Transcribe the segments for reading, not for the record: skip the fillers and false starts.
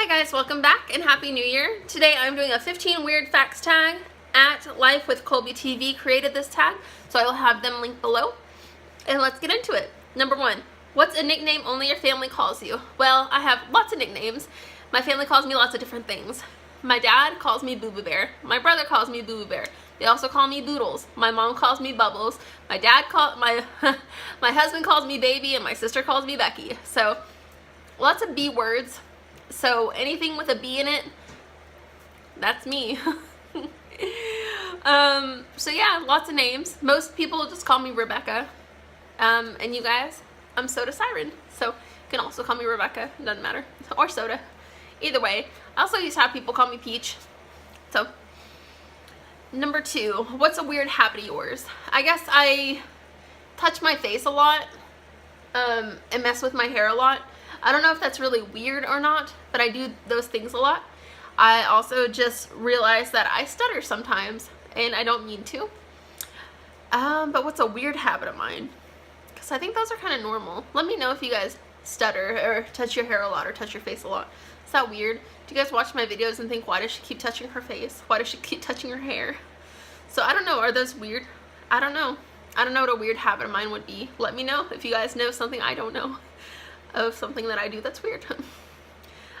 Hi guys, welcome back and Happy New Year. Today I'm doing a 15 weird facts tag. At Life with Colby TV created this tag, so I will have them linked below. And let's get into it. Number 1, what's a nickname only your family calls you? Well, I have lots of nicknames. My family calls me lots of different things. My dad calls me Boo Boo Bear. My brother calls me Boo Boo Bear. They also call me Boodles. My mom calls me Bubbles. My husband calls me Baby, and my sister calls me Becky. So lots of B words. So anything with a B in it, that's me. So yeah, lots of names. Most people just call me Rebecca. And you guys, I'm SodaSiren. So you can also call me Rebecca, doesn't matter. Or Soda. Either way. I also used to have people call me Peach. So, number 2, what's a weird habit of yours? I guess I touch my face a lot, and mess with my hair a lot. I don't know if that's really weird or not, but I do those things a lot. I also just realized that I stutter sometimes, and I don't mean to. But what's a weird habit of mine? Because I think those are kind of normal. Let me know if you guys stutter, or touch your hair a lot, or touch your face a lot. Is that weird? Do you guys watch my videos and think, why does she keep touching her face? Why does she keep touching her hair? So I don't know, are those weird? I don't know. I don't know what a weird habit of mine would be. Let me know if you guys know something I don't know of something that I do that's weird.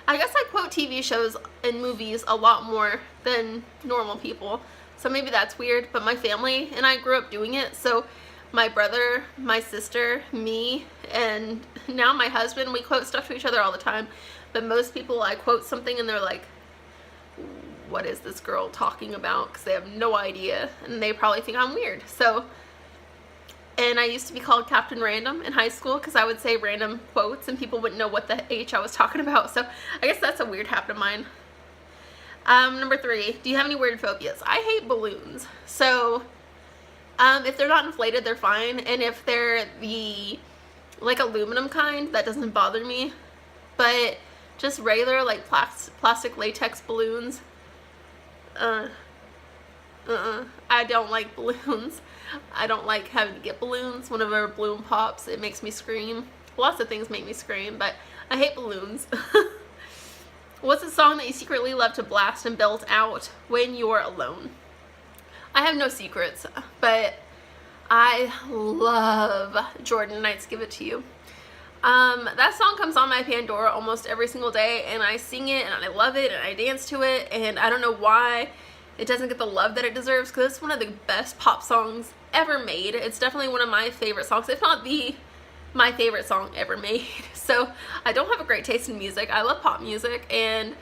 I guess I quote TV shows and movies a lot more than normal people, so maybe that's weird, but my family and I grew up doing it. So my brother, my sister, me, and now my husband, we quote stuff to each other all the time. But most people, I quote something and they're like, what is this girl talking about? Because they have no idea, and they probably think I'm weird. So, and I used to be called Captain Random in high school because I would say random quotes and people wouldn't know what the H I was talking about. So I guess that's a weird habit of mine. Number 3, do you have any weird phobias? I hate balloons. So if they're not inflated, they're fine. And if they're the like aluminum kind, that doesn't bother me. But just regular like plastic latex balloons, I don't like balloons. I don't like having to get balloons. Whenever a balloon pops, it makes me scream. Lots of things make me scream, but I hate balloons. What's a song that you secretly love to blast and belt out when you're alone? I have no secrets, but I love Jordan Knight's Give It To You. That song comes on my Pandora almost every single day, and I sing it and I love it and I dance to it, and I don't know why it doesn't get the love that it deserves, because it's one of the best pop songs ever made. It's definitely one of my favorite songs, if not my favorite song ever made. So I don't have a great taste in music. I love pop music, and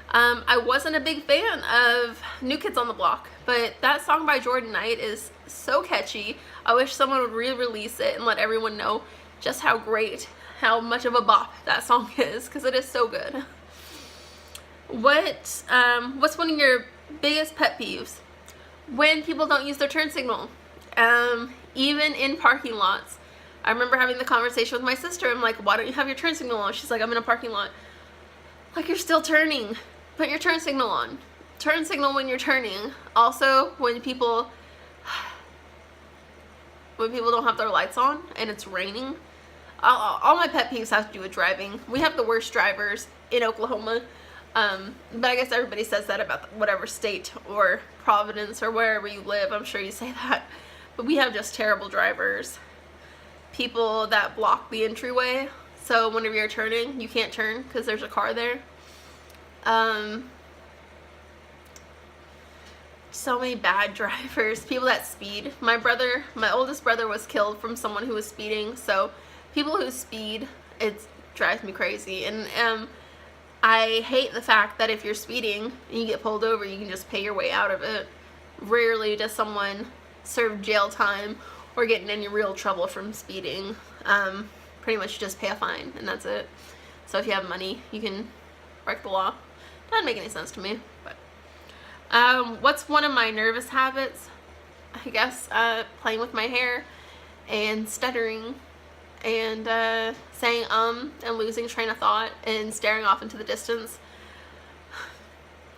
I wasn't a big fan of New Kids on the Block, but that song by Jordan Knight is so catchy. I wish someone would re-release it and let everyone know just how much of a bop that song is, because it is so good. What's one of your biggest pet peeves? When people don't use their turn signal, even in parking lots. I remember having the conversation with my sister. I'm like, why don't you have your turn signal on? She's like, I'm in a parking lot. Like, you're still turning. Put your turn signal on. Turn signal when you're turning. Also, when people don't have their lights on and it's raining. All my pet peeves have to do with driving. We have the worst drivers in Oklahoma. But I guess everybody says that about whatever state or Providence or wherever you live. I'm sure you say that. But we have just terrible drivers. People that block the entryway. So whenever you're turning, you can't turn because there's a car there. So many bad drivers. People that speed. My oldest brother was killed from someone who was speeding. So people who speed, it drives me crazy. And I hate the fact that if you're speeding and you get pulled over, you can just pay your way out of it. Rarely does someone serve jail time or get in any real trouble from speeding. Pretty much just pay a fine and that's it. So if you have money, you can break the law. Doesn't make any sense to me. But what's one of my nervous habits? I guess playing with my hair and stuttering and saying and losing train of thought and staring off into the distance.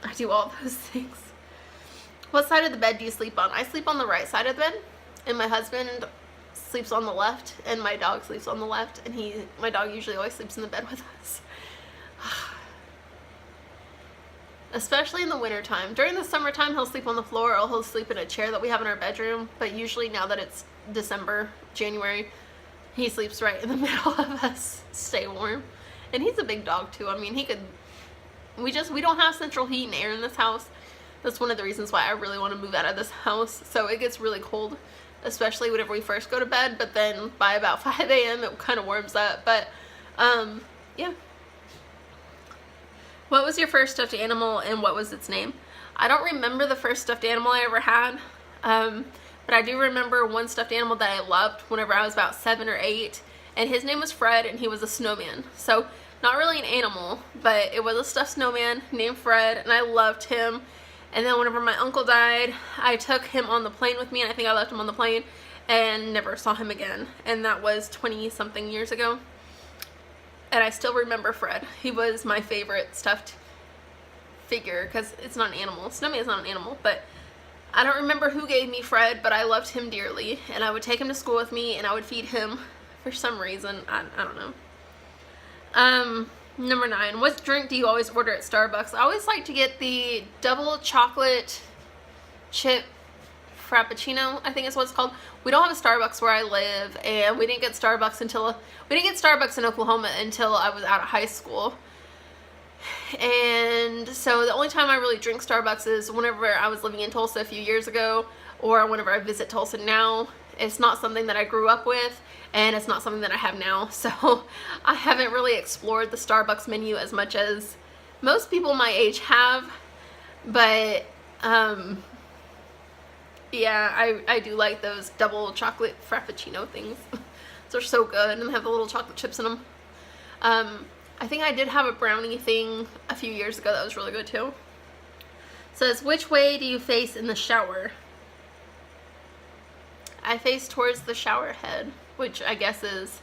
I do all those things. What side of the bed do you sleep on? I sleep on the right side of the bed, and my husband sleeps on the left, and my dog sleeps on the left, and my dog usually always sleeps in the bed with us. especially in the winter time. During the summertime, he'll sleep on the floor or he'll sleep in a chair that we have in our bedroom. But usually now that it's December, January, he sleeps right in the middle of us. Stay warm. And he's a big dog too. I mean, he could, we don't have central heat and air in this house. That's one of the reasons why I really want to move out of this house. So it gets really cold, especially whenever we first go to bed. But then by about 5 a.m. it kind of warms up. But yeah. What was your first stuffed animal and what was its name? I don't remember the first stuffed animal I ever had, but I do remember one stuffed animal that I loved whenever I was about 7 or 8, and his name was Fred, and he was a snowman. So not really an animal, but it was a stuffed snowman named Fred, and I loved him. And then whenever my uncle died, I took him on the plane with me, and I think I left him on the plane and never saw him again, and that was 20 something years ago. And I still remember Fred. He was my favorite stuffed figure because it's not an animal. Snowman is not an animal, but I don't remember who gave me Fred, but I loved him dearly. And I would take him to school with me and I would feed him for some reason. I don't know. Number 9. What drink do you always order at Starbucks? I always like to get the double chocolate chip Frappuccino, I think is what it's called. We don't have a Starbucks where I live, and we didn't get Starbucks in Oklahoma until I was out of high school. And so the only time I really drink Starbucks is whenever I was living in Tulsa a few years ago, or whenever I visit Tulsa now. It's not something that I grew up with, and it's not something that I have now. So I haven't really explored the Starbucks menu as much as most people my age have, but yeah, I do like those double chocolate Frappuccino things. They're so good, and they have the little chocolate chips in them. I think I did have a brownie thing a few years ago that was really good too. It says, which way do you face in the shower? I face towards the shower head, which I guess is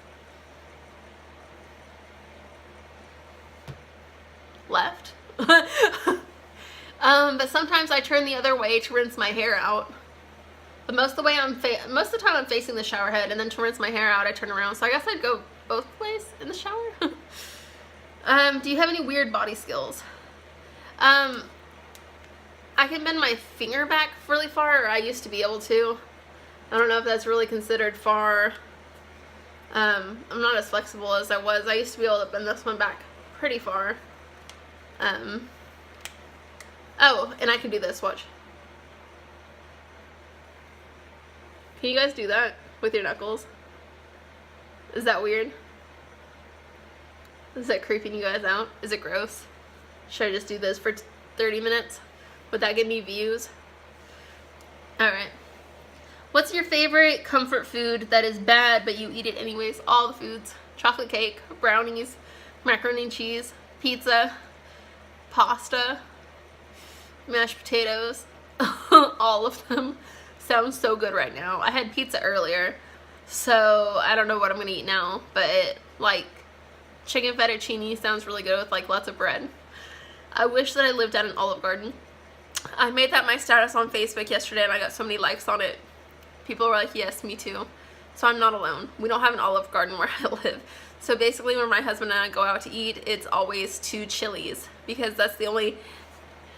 left. But sometimes I turn the other way to rinse my hair out. But most of the time I'm facing the shower head, and then to rinse my hair out I turn around. So I guess I'd go both ways in the shower. Do you have any weird body skills? I can bend my finger back really far, or I used to be able to. I don't know if that's really considered far. I'm not as flexible as I was. I used to be able to bend this one back pretty far. Oh, and I can do this, watch. Can you guys do that with your knuckles? Is that weird? Is that creeping you guys out? Is it gross? Should I just do this for 30 minutes? Would that get me views? Alright. What's your favorite comfort food that is bad but you eat it anyways? All the foods. Chocolate cake, brownies, macaroni and cheese, pizza, pasta, mashed potatoes. All of them. Sounds so good right now. I had pizza earlier, so I don't know what I'm gonna eat now, but like chicken fettuccine sounds really good with like lots of bread. I wish that I lived at an Olive Garden. I made that my status on Facebook yesterday and I got so many likes on it. People were like, yes, me too. So I'm not alone. We don't have an Olive Garden where I live. So basically when my husband and I go out to eat, it's always to Chili's, because that's the only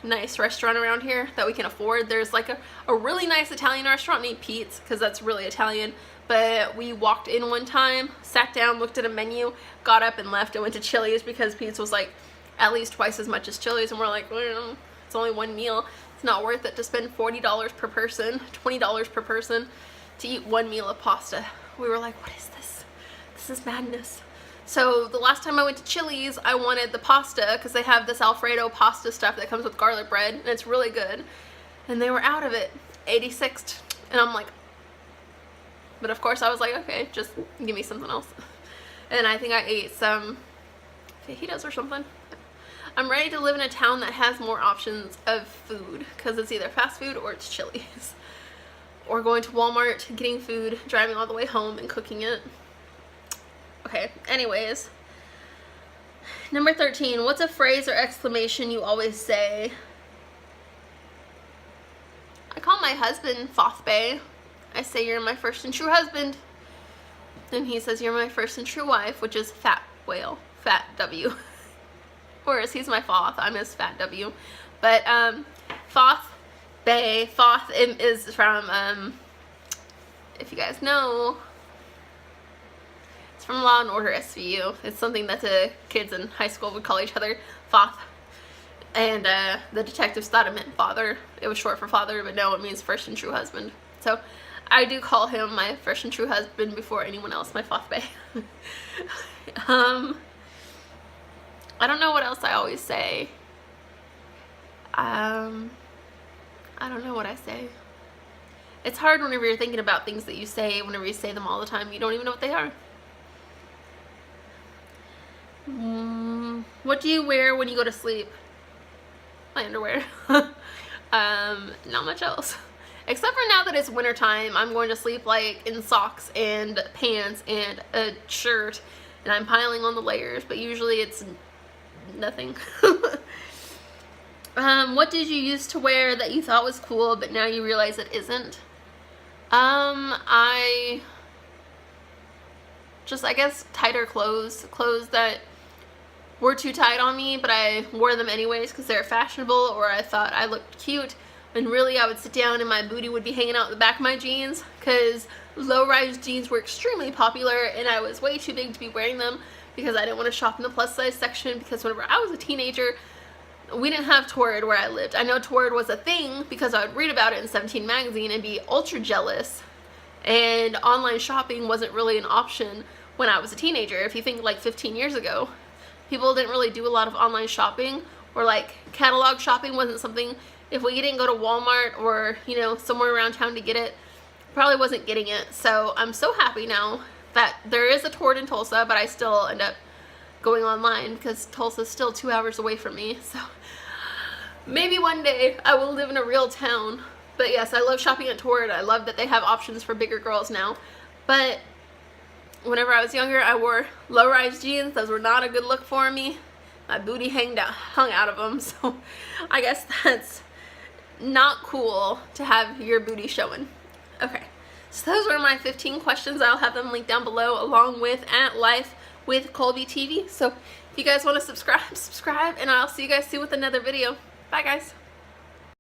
nice restaurant around here that we can afford. There's like a really nice Italian restaurant named Pete's, because that's really Italian, but we walked in one time, sat down, looked at a menu, got up and left and went to Chili's because Pete's was like at least twice as much as Chili's, and we're like, well, it's only one meal. It's not worth it to spend $40 per person, $20 per person to eat one meal of pasta. We were like, what is this? This is madness. So the last time I went to Chili's, I wanted the pasta because they have this Alfredo pasta stuff that comes with garlic bread, and it's really good. And they were out of it, 86th. And I'm like, but of course I was like, okay, just give me something else. And I think I ate some fajitas or something. I'm ready to live in a town that has more options of food, because it's either fast food or it's Chili's. Or going to Walmart, getting food, driving all the way home and cooking it. Okay, anyways. Number 13, what's a phrase or exclamation you always say? I call my husband Fothbay. I say, you're my first and true husband. And he says, you're my first and true wife, which is fat whale, fat W. Whereas he's my Foth. I'm his fat W. But Foth Bay. Foth is from if you guys know, it's from Law and Order SVU. It's something that the kids in high school would call each other, Foth. And the detectives thought it meant father. It was short for father, but no, it means first and true husband. So I do call him my first and true husband before anyone else, my Foth Bay. I don't know what else I always say. I don't know what I say. It's hard whenever you're thinking about things that you say, whenever you say them all the time, you don't even know what they are. What do you wear when you go to sleep? My underwear. Not much else. Except for now that it's winter time, I'm going to sleep like in socks and pants and a shirt, and I'm piling on the layers, but usually it's nothing. What did you used to wear that you thought was cool, but now you realize it isn't? I guess tighter clothes that were too tight on me, but I wore them anyways because they're fashionable, or I thought I looked cute, and really I would sit down and my booty would be hanging out the back of my jeans, because low-rise jeans were extremely popular and I was way too big to be wearing them because I didn't want to shop in the plus size section, because whenever I was a teenager, we didn't have Torrid where I lived. I know Torrid was a thing because I would read about it in 17 magazine and be ultra jealous, and online shopping wasn't really an option when I was a teenager. If you think like 15 years ago, people didn't really do a lot of online shopping, or like catalog shopping wasn't something. If we didn't go to Walmart or, you know, somewhere around town to get it, probably wasn't getting it. So I'm so happy now that there is a Torrid in Tulsa, but I still end up going online because Tulsa's still 2 hours away from me. So maybe one day I will live in a real town. But yes, I love shopping at Torrid. I love that they have options for bigger girls now. But whenever I was younger, I wore low-rise jeans. Those were not a good look for me. My booty hung out of them. So I guess that's not cool to have your booty showing. Okay, so those were my 15 questions. I'll have them linked down below, along with At Life with Colby TV. So if you guys want to subscribe, and I'll see you guys soon with another video. Bye guys.